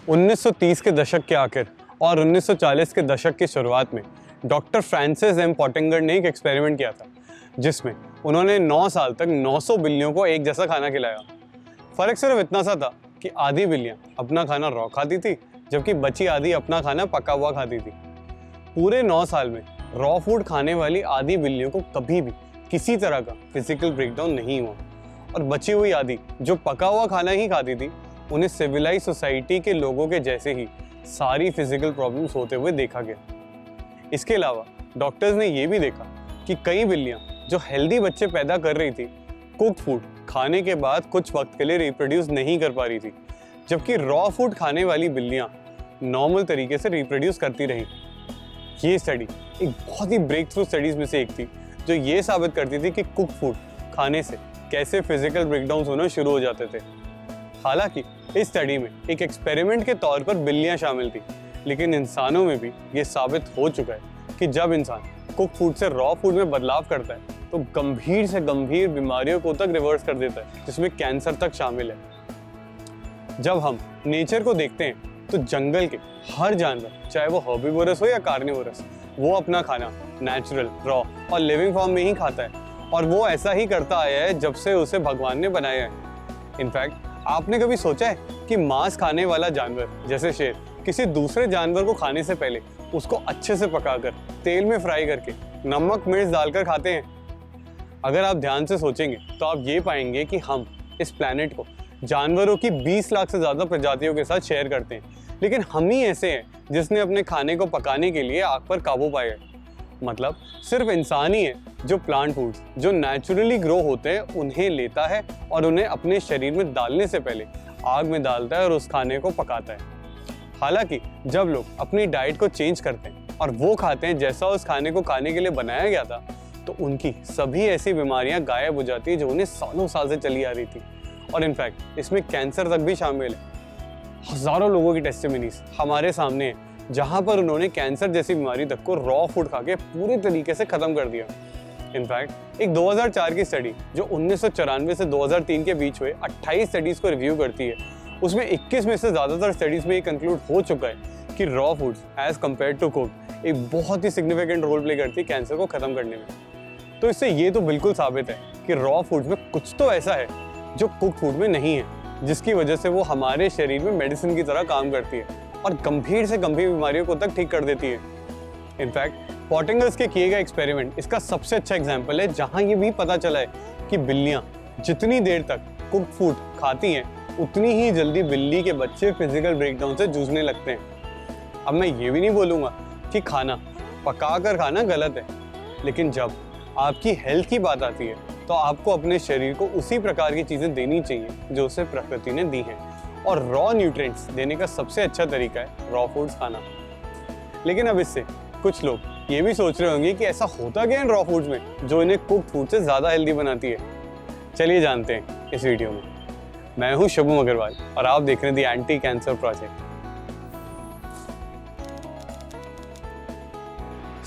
1930 के दशक के आखिर और 1940 के दशक की शुरुआत में डॉक्टर फ्रांसिस एम पॉटिंगर ने एक एक्सपेरिमेंट किया था, जिसमें उन्होंने 9 साल तक 900 बिल्लियों को एक जैसा खाना खिलाया। फर्क सिर्फ इतना सा था कि आधी बिल्लियां अपना खाना रॉ खाती थी, जबकि बची आधी अपना खाना पका हुआ खाती थी। पूरे 9 साल में रॉ फूड खाने वाली आधी बिल्लियों को कभी भी किसी तरह का फिजिकल ब्रेकडाउन नहीं हुआ, और बची हुई आधी जो पका हुआ खाना ही खाती थी, उन्हें सिविलाइज सोसाइटी के लोगों के जैसे ही सारी फिजिकल प्रॉब्लम्स होते हुए देखा गया। इसके अलावा डॉक्टर्स ने यह भी देखा कि कई बिल्लियां जो हेल्दी बच्चे पैदा कर रही थी, कुक्ड फूड खाने के बाद कुछ वक्त के लिए रिप्रोड्यूस नहीं कर पा रही थी, जबकि रॉ फूड खाने वाली बिल्लियां नॉर्मल तरीके से रिप्रोड्यूस करती रही। ये स्टडी एक बहुत ही ब्रेक थ्रू स्टडीज में से एक थी, जो ये साबित करती थी कि कुक्ड फूड खाने से कैसे फिजिकल ब्रेकडाउन होना शुरू हो जाते थे। हालांकि इस स्टडी में एक एक्सपेरिमेंट के तौर पर बिल्लियां शामिल थी, लेकिन इंसानों में भी ये साबित हो चुका है कि जब इंसान कुक फूड से रॉ फूड में बदलाव करता है तो गंभीर से गंभीर बीमारियों को तक रिवर्स कर देता है, जिसमें कैंसर तक शामिल है। जब हम नेचर को देखते हैं तो जंगल के हर जानवर, चाहे वो हर्बीवोरस हो या कार्निवोरस, वो अपना खाना नेचुरल, रॉ और लिविंग फॉर्म में ही खाता है, और वो ऐसा ही करता आया है जब से उसे भगवान ने बनाया है। इनफैक्ट आपने कभी सोचा है कि मांस खाने वाला जानवर जैसे शेर किसी दूसरे जानवर को खाने से पहले उसको अच्छे से पकाकर तेल में फ्राई करके नमक मिर्च डालकर खाते हैं? अगर आप ध्यान से सोचेंगे तो आप ये पाएंगे कि हम इस प्लेनेट को जानवरों की 20 लाख से ज्यादा प्रजातियों के साथ शेयर करते हैं, लेकिन हम ही ऐसे हैं जिसने अपने खाने को पकाने के लिए आग पर काबू पाया है। मतलब सिर्फ इंसान ही है जो प्लांट फूड्स जो नेचुरली ग्रो होते हैं उन्हें लेता है और उन्हें अपने शरीर में डालने से पहले आग में डालता है और उस खाने को पकाता है। हालांकि जब लोग अपनी डाइट को चेंज करते हैं और वो खाते हैं जैसा उस खाने को खाने के लिए बनाया गया था, तो उनकी सभी ऐसी बीमारियां गायब हो जाती है जो उन्हें सालों साल से चली आ रही थी, और इनफैक्ट इसमें कैंसर तक भी शामिल है। हजारों लोगों की टेस्टिमनीज हमारे सामने है जहां पर उन्होंने कैंसर जैसी बीमारी तक को रॉ फूड खा के पूरी तरीके से खत्म कर दिया। इनफैक्ट एक 2004 की स्टडी जो 1994 से 2003 के बीच हुए 28 स्टडीज को रिव्यू करती है, उसमें 21 में से ज्यादातर स्टडीज में ये कंक्लूड हो चुका है कि raw foods as compare to cooked एक बहुत ही सिग्निफिकेंट रोल प्ले करती है कैंसर को खत्म करने में। तो इससे ये तो बिल्कुल साबित है कि रॉ फूड्स में कुछ तो ऐसा है जो कुक फूड में नहीं है, जिसकी वजह से वो हमारे शरीर में मेडिसिन की तरह काम करती है और गंभीर से गंभीर बीमारियों को तक ठीक कर देती है। इनफैक्ट पॉटिंगर्स के किए गए एक्सपेरिमेंट इसका सबसे अच्छा एग्जाम्पल है, जहां ये भी पता चला है कि बिल्लियां जितनी देर तक कुक फूड खाती हैं उतनी ही जल्दी बिल्ली के बच्चे फिजिकल ब्रेकडाउन से जूझने लगते हैं। अब मैं ये भी नहीं बोलूंगा कि खाना पका कर खाना गलत है, लेकिन जब आपकी हेल्थ की बात आती है तो आपको अपने शरीर को उसी प्रकार की चीजें देनी चाहिए जो उसे प्रकृति ने दी हैं, और रॉ न्यूट्रिएंट्स देने का सबसे अच्छा तरीका है रॉ फूड्स खाना। लेकिन अब इससे कुछ लोग ये भी सोच रहे होंगे कि ऐसा होता क्या है रॉ फूड्स में जो इन्हें कुक्ड फूड से ज्यादा हेल्दी बनाती है। चलिए जानते हैं इस वीडियो में। मैं हूं शुभम अग्रवाल और आप देख रहे हैं द एंटी कैंसर प्रोजेक्ट।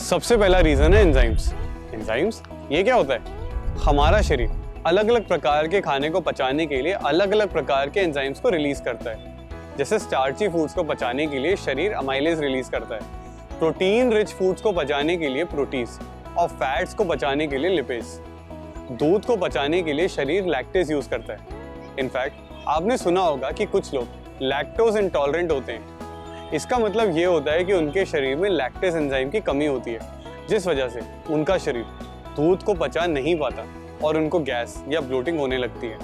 सबसे पहला रीजन है एंजाइम्स। एंजाइम्स ये क्या होता है? हमारा शरीर अलग अलग प्रकार के खाने को पचाने के लिए अलग अलग प्रकार के एंजाइम्स को रिलीज करता है। जैसे स्टार्ची फूड्स को पचाने के लिए शरीर अमाइलेज रिलीज करता है, प्रोटीन रिच फूड्स को पचाने के लिए प्रोटीज, और फैट्स को पचाने के लिए लिपिड्स। दूध को पचाने के लिए शरीर लैक्टेज यूज करता है। इनफैक्ट आपने सुना होगा कि कुछ लोग लैक्टोज इंटॉलरेंट होते हैं। इसका मतलब ये होता है कि उनके शरीर में लैक्टेज एंजाइम की कमी होती है, जिस वजह से उनका शरीर दूध को पचा नहीं पाता और उनको गैस या ब्लोटिंग होने लगती है।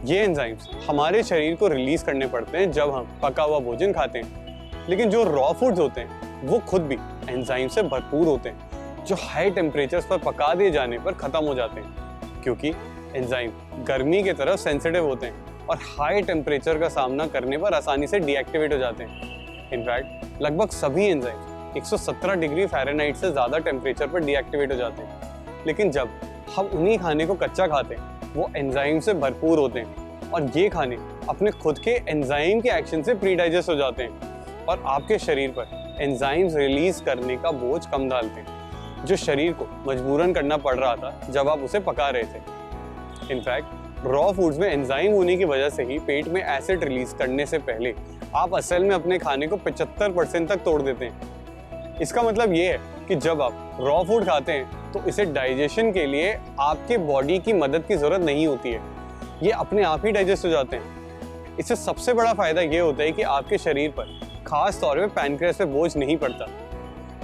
ये एंजाइम्स हमारे शरीर को रिलीज करने पड़ते हैं जब हम पका हुआ भोजन खाते हैं, लेकिन जो रॉ फूड्स होते हैं वो खुद भी एंजाइम से भरपूर होते हैं, जो हाई टेम्परेचर्स पर पका दिए जाने पर खत्म हो जाते हैं, क्योंकि एंजाइम गर्मी की तरफ सेंसिटिव होते हैं और हाई टेम्परेचर का सामना करने पर आसानी से डीएक्टिवेट हो जाते हैं। इनफैक्ट लगभग सभी एंजाइम 117 डिग्री फ़ारेनहाइट से ज़्यादा टेम्परेचर पर डीएक्टिवेट हो जाते हैं, लेकिन जब हम उन्हीं खाने को कच्चा खाते हैं वो एंजाइम से भरपूर होते हैं, और ये खाने अपने खुद के एंजाइम के एक्शन से प्री डाइजेस्ट हो जाते हैं और आपके शरीर पर एंजाइम्स रिलीज करने का बोझ कम डालते हैं, जो शरीर को मजबूरन करना पड़ रहा था जब आप उसे पका रहे थे। इनफैक्ट रॉ फूड्स में एंजाइम होने की वजह से ही पेट में एसिड रिलीज करने से पहले आप असल में अपने खाने को 75% तक तोड़ देते हैं। इसका मतलब ये है कि जब आप रॉ फूड खाते हैं तो इसे डाइजेशन के लिए आपके बॉडी की मदद की ज़रूरत नहीं होती है, ये अपने आप ही डाइजेस्ट हो जाते हैं। इससे सबसे बड़ा फायदा ये होता है कि आपके शरीर पर खास तौर पे पैनक्रियास पे बोझ नहीं पड़ता।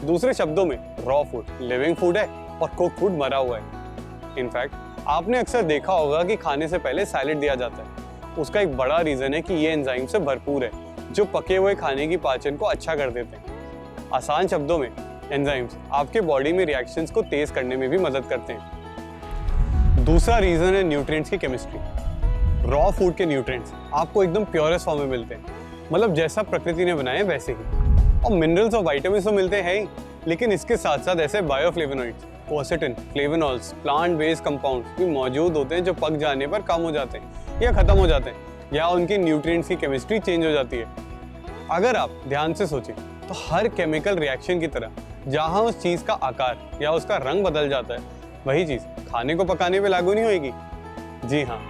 दूसरे शब्दों में रॉ फूड लिविंग फूड है और कुक फूड मरा हुआ है। इनफैक्ट आपने अक्सर देखा होगा कि खाने से पहले सैलेड दिया जाता है। उसका एक बड़ा रीज़न है कि ये एंजाइम से भरपूर है जो पके हुए खाने की पाचन को अच्छा कर देते हैं। आसान शब्दों में एंजाइम्स आपके बॉडी में रिएक्शंस को तेज करने में भी मदद करते हैं। दूसरा रीज़न है न्यूट्रिएंट्स की केमिस्ट्री। रॉ फूड के न्यूट्रिएंट्स आपको एकदम प्योरेस्ट फॉर्म में मिलते हैं, मतलब जैसा प्रकृति ने बनाया वैसे ही। और मिनरल्स और विटामिन्स तो मिलते हैं ही, लेकिन इसके साथ साथ ऐसे बायोफ्लेवोनॉइड्स, क्वर्सेटिन, फ्लेवोनॉल्स, प्लांट बेस्ड कंपाउंड्स भी मौजूद होते हैं जो पक जाने पर कम हो जाते हैं या खत्म हो जाते हैं, या उनकी न्यूट्रिएंट्स की केमिस्ट्री चेंज हो जाती है। अगर आप ध्यान से सोचें तो हर केमिकल रिएक्शन की तरह जहां उस चीज़ का आकार या उसका रंग बदल जाता है, वही चीज़ खाने को पकाने पे लागू नहीं होगी। जी हाँ,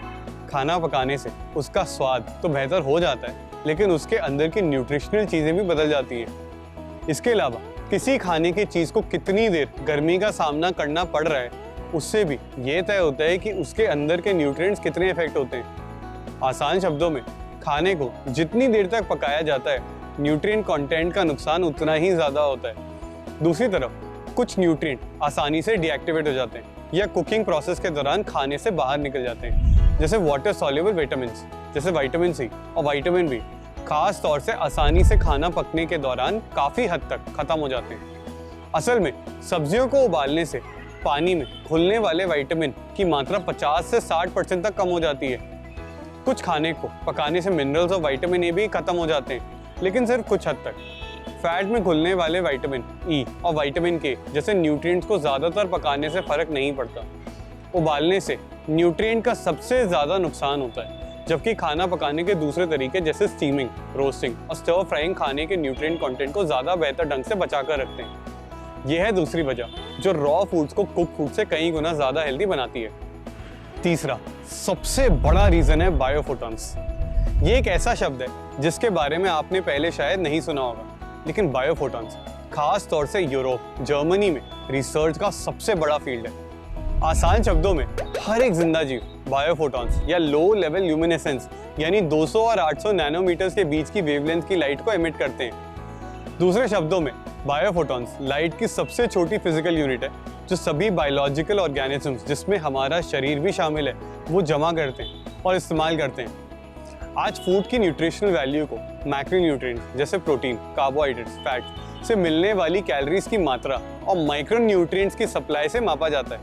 खाना पकाने से उसका स्वाद तो बेहतर हो जाता है, लेकिन उसके अंदर की न्यूट्रिशनल चीज़ें भी बदल जाती हैं। इसके अलावा किसी खाने की चीज़ को कितनी देर गर्मी का सामना करना पड़ रहा है, उससे भी ये तय होता है कि उसके अंदर के न्यूट्रिएंट्स कितने इफेक्ट होते हैं। आसान शब्दों में, खाने को जितनी देर तक पकाया जाता है, न्यूट्रिएंट कंटेंट का नुकसान उतना ही ज़्यादा होता है। दूसरी तरफ कुछ न्यूट्रिएंट आसानी से डीएक्टिवेट हो जाते हैं या कुकिंग प्रोसेस के दौरान खाने से बाहर निकल जाते हैं, जैसे वाटर सॉल्युबल विटामिन्स जैसे विटामिन सी और विटामिन बी खास तौर से आसानी से खाना पकने के दौरान काफ़ी हद तक ख़त्म हो जाते हैं। असल में सब्जियों को उबालने से पानी में घुलने वाले विटामिन की मात्रा 50 से 60% तक कम हो जाती है। कुछ खाने को पकाने से मिनरल्स और विटामिन ए भी खत्म हो जाते हैं, लेकिन सिर्फ कुछ हद तक। फैट में घुलने वाले विटामिन ई और विटामिन के जैसे न्यूट्रिएंट्स को ज़्यादातर पकाने से फ़र्क नहीं पड़ता। उबालने से न्यूट्रिएंट का सबसे ज़्यादा नुकसान होता है, जबकि खाना पकाने के दूसरे तरीके जैसे स्टीमिंग, रोस्टिंग और स्टर फ्राइंग खाने के न्यूट्रिएंट कंटेंट को ज़्यादा बेहतर ढंग से बचा कर रखते हैं। यह है दूसरी वजह जो रॉ फूड्स को कुक फूड से कई गुना ज़्यादा हेल्दी बनाती है। तीसरा सबसे बड़ा रीज़न है बायोफोटॉन्स। ये एक ऐसा शब्द है जिसके बारे में आपने पहले शायद नहीं सुना होगा, लेकिन बायोफोटॉन्स खास तौर से यूरोप, जर्मनी में रिसर्च का सबसे बड़ा फील्ड है। आसान शब्दों में, हर एक जिंदा जीव बायोफोटॉन्स या लो लेवल ल्यूमिनेसेंस यानी 200 और 800 नैनोमीटर्स के बीच की वेवलेंथ की लाइट को एमिट करते हैं। दूसरे शब्दों में, बायोफोटॉन्स लाइट की सबसे छोटी फिजिकल यूनिट है जो सभी बायोलॉजिकल ऑर्गेनिजम्स, जिसमें हमारा शरीर भी शामिल है, वो जमा करते हैं और इस्तेमाल करते हैं। आज फूड की न्यूट्रिशनल वैल्यू को मैक्रोन्यूट्रिएंट्स जैसे प्रोटीन, कार्बोहाइड्रेट्स, फैट्स से मिलने वाली कैलोरीज की मात्रा और माइक्रोन्यूट्रिएंट्स की सप्लाई से मापा जाता है,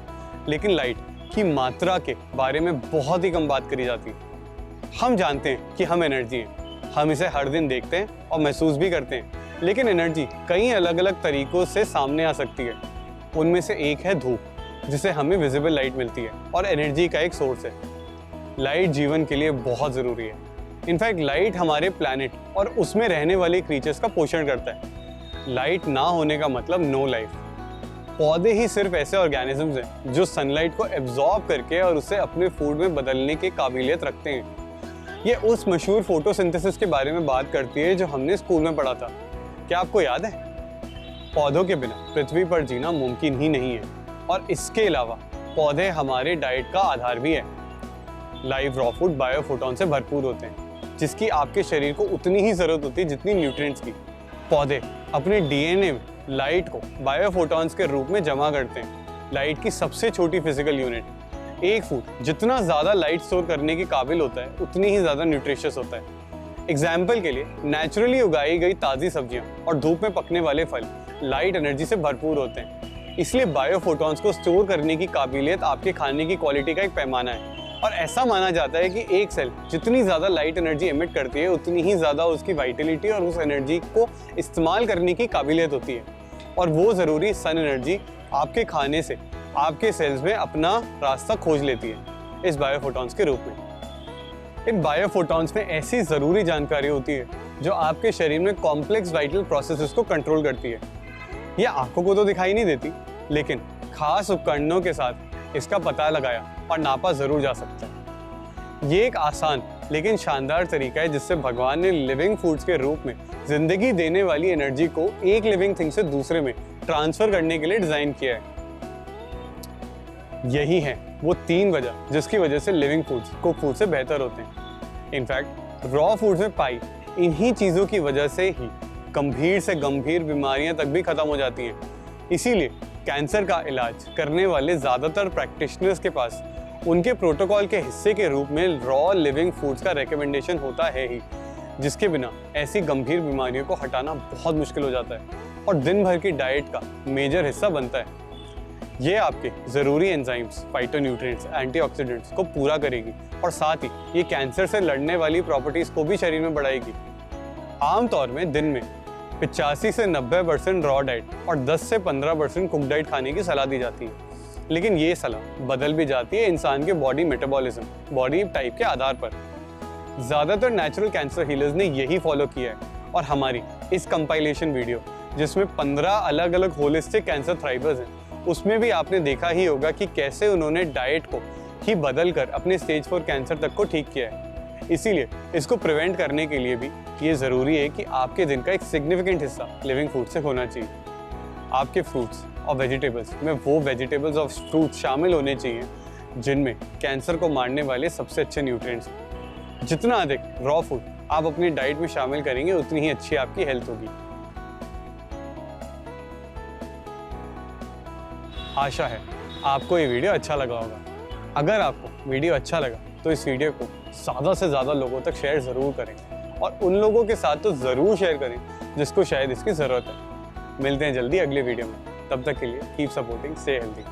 लेकिन लाइट की मात्रा के बारे में बहुत ही कम बात करी जाती है। हम जानते हैं कि हम एनर्जी हैं, हम इसे हर दिन देखते हैं और महसूस भी करते हैं, लेकिन एनर्जी कई अलग अलग तरीकों से सामने आ सकती है। उनमें से एक है धूप, जिसे हमें विजिबल लाइट मिलती है और एनर्जी का एक सोर्स है। लाइट जीवन के लिए बहुत ज़रूरी है। इनफैक्ट लाइट हमारे प्लैनेट और उसमें रहने वाले क्रीचर्स का पोषण करता है। लाइट ना होने का मतलब नो लाइफ। पौधे ही सिर्फ ऐसे ऑर्गेनिजम्स हैं जो सनलाइट को एब्जॉर्ब करके और उसे अपने फूड में बदलने की काबिलियत रखते हैं। ये उस मशहूर फोटोसिंथेसिस के बारे में बात करती है जो हमने स्कूल में पढ़ा था। क्या आपको याद है? पौधों के बिना पृथ्वी पर जीना मुमकिन ही नहीं है, और इसके अलावा पौधे हमारे डाइट का आधार भी है। लाइव रॉ फूड बायोफोटॉन से भरपूर होते हैं, जिसकी आपके शरीर को उतनी ही ज़रूरत होती है जितनी न्यूट्रिएंट्स की। पौधे अपने डीएनए में लाइट को बायोफोटॉन्स के रूप में जमा करते हैं, लाइट की सबसे छोटी फिजिकल यूनिट। एक फूड जितना ज़्यादा लाइट स्टोर करने के काबिल होता है, उतनी ही ज़्यादा न्यूट्रिशियस होता है। एग्जाम्पल के लिए, नेचुरली उगाई गई ताज़ी सब्जियां और धूप में पकने वाले फल लाइट एनर्जी से भरपूर होते हैं। इसलिए बायोफोटॉन्स को स्टोर करने की काबिलियत आपके खाने की क्वालिटी का एक पैमाना है, और ऐसा माना जाता है कि एक सेल जितनी ज़्यादा लाइट एनर्जी एमिट करती है, उतनी ही ज़्यादा उसकी वाइटलिटी और उस एनर्जी को इस्तेमाल करने की काबिलियत होती है। और वो ज़रूरी सन एनर्जी आपके खाने से आपके सेल्स में अपना रास्ता खोज लेती है इस बायोफोटॉन्स के रूप में। इन बायोफोटॉन्स में ऐसी ज़रूरी जानकारी होती है जो आपके शरीर में कॉम्प्लेक्स वाइटल प्रोसेसेस को कंट्रोल करती है। ये आंखों को तो दिखाई नहीं देती, लेकिन खास उपकरणों के साथ इसका पता लगाया और नापा ज़रूर जा सकता है। ये एक आसान लेकिन शानदार तरीका है जिससे भगवान ने लिविंग फूड्स के रूप में जिंदगी देने वाली एनर्जी को एक लिविंग थिंग से दूसरे में ट्रांसफर करने के लिए डिजाइन किया है। यही है वो 3 वजह जिसकी वजह से लिविंग फूड्स कुक फूड से बेहतर होते हैं। इनफैक्ट रॉ फूड्स में पाई इन्हीं चीजों की वजह से ही गंभीर से गंभीर बीमारियां तक भी खत्म हो जाती हैं। इसीलिए कैंसर का इलाज करने वाले ज्यादातर प्रैक्टिशनर्स के पास उनके प्रोटोकॉल के हिस्से के रूप में रॉ लिविंग फूड्स का रिकमेंडेशन होता है ही, जिसके बिना ऐसी गंभीर बीमारियों को हटाना बहुत मुश्किल हो जाता है और दिन भर की डाइट का मेजर हिस्सा बनता है। ये आपके ज़रूरी एंजाइम्स, फाइटोन्यूट्रिएंट्स, एंटीऑक्सीडेंट्स को पूरा करेगी और साथ ही ये कैंसर से लड़ने वाली प्रॉपर्टीज को भी शरीर में बढ़ाएगी। आमतौर में दिन में 85 से 90% रॉ डाइट और 10 से 15% कुक डाइट खाने की सलाह दी जाती है, लेकिन ये सलाह बदल भी जाती है इंसान के बॉडी मेटाबॉलिज्म, बॉडी टाइप के आधार पर। ज़्यादातर नेचुरल कैंसर हीलर्स ने यही फॉलो किया है और हमारी इस कंपाइलेशन वीडियो जिसमें 15 अलग अलग होलिस्टिक कैंसर थ्राइवर्स हैं, उसमें भी आपने देखा ही होगा कि कैसे उन्होंने डाइट को ही बदल कर अपने स्टेज 4 कैंसर तक को ठीक किया है। इसीलिए इसको प्रिवेंट करने के लिए भी ये ज़रूरी है कि आपके दिन का एक सिग्निफिकेंट हिस्सा लिविंग फूड से होना चाहिए। आपके फ्रूट्स और वेजिटेबल्स में वो वेजिटेबल्स और फ्रूट्स शामिल होने चाहिए जिनमें कैंसर को मारने वाले सबसे अच्छे न्यूट्रिएंट्स हैं। जितना अधिक रॉ फूड आप अपनी डाइट में शामिल करेंगे उतनी ही अच्छी आपकी हेल्थ होगी। आशा है आपको ये वीडियो अच्छा लगा होगा। अगर आपको वीडियो अच्छा लगा तो इस वीडियो को ज़्यादा से ज़्यादा लोगों तक शेयर ज़रूर करें और उन लोगों के साथ तो ज़रूर शेयर करें जिसको शायद इसकी ज़रूरत है। मिलते हैं जल्दी अगले वीडियो में, तब तक के लिए कीप सपोर्टिंग, स्टे हेल्दी।